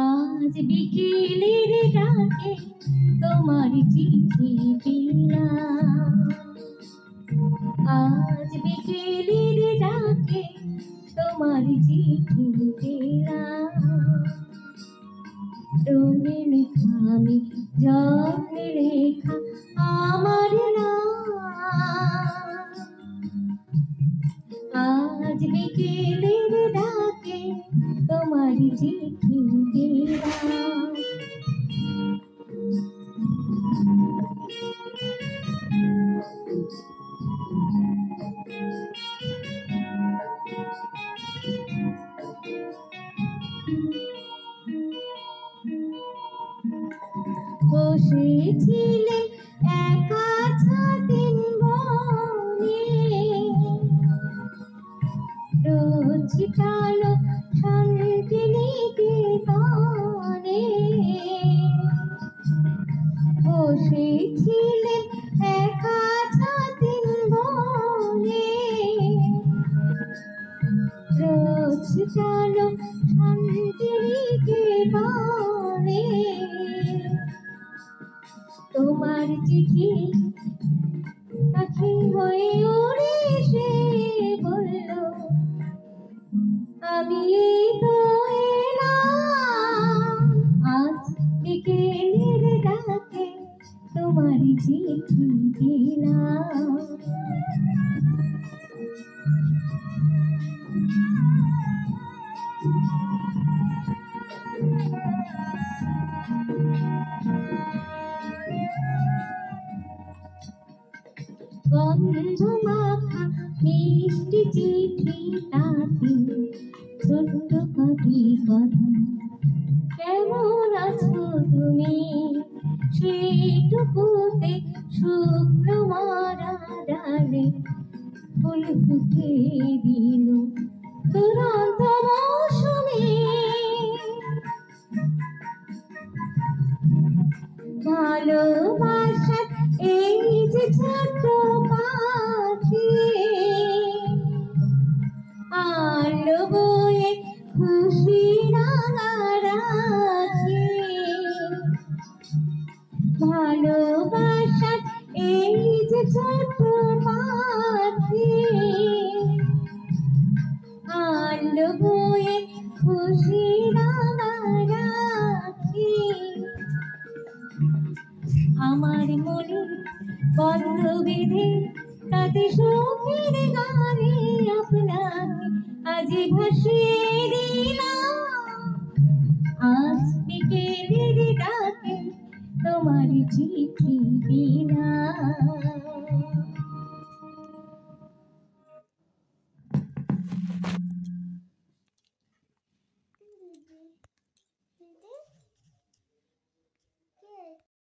আজ বিকেলের ডাকে তোমার চিঠি পেলাম, আজ বিকেলের ডাকে তোমার চিঠি পেলাম। রঙে লেখা আমি জলে লেখা আমার নাম, আজ বিকেলের ডাকে তোমার চিঠি পেলাম। বসেছিলে একা ছাতিন বনে, রোদ ছিটালো শান্তিনিকেতনে। বসেছিলে একা ছাতিন বনে, রোদ ছিটালো শান্তিনিকেতনে। তোমার চিঠি পাখি হয়ে উড়ে এসে বলল, আমি তো এলাম। আজ বিকেলের ডাকে তোমার চিঠি পেলাম। গন্ধ মাখা মিষ্টি চিঠিটাতে ছোট্ট কটি কথা, কেমন আছো তুমি, সেইটুকুতে শুকনো মরা ডালে ফুল ফুটে দিল দুরন্ত মৌসুমে। ভালোবাসার এই যে ছোট্ট পাখি, আলো বয়ে খুশি রাঙা রাখি। ভালোবাসার এই যে ছোট্ট পাখি, আলো বয়ে খুশি রাঙা রাখি। আমার মনে বন্ধ বেঁধে তাতে সুখের গানে আপনাকে আজি ভাসিয়ে দিলাম। আজ বিকেলের ডাকে তোমার চিঠি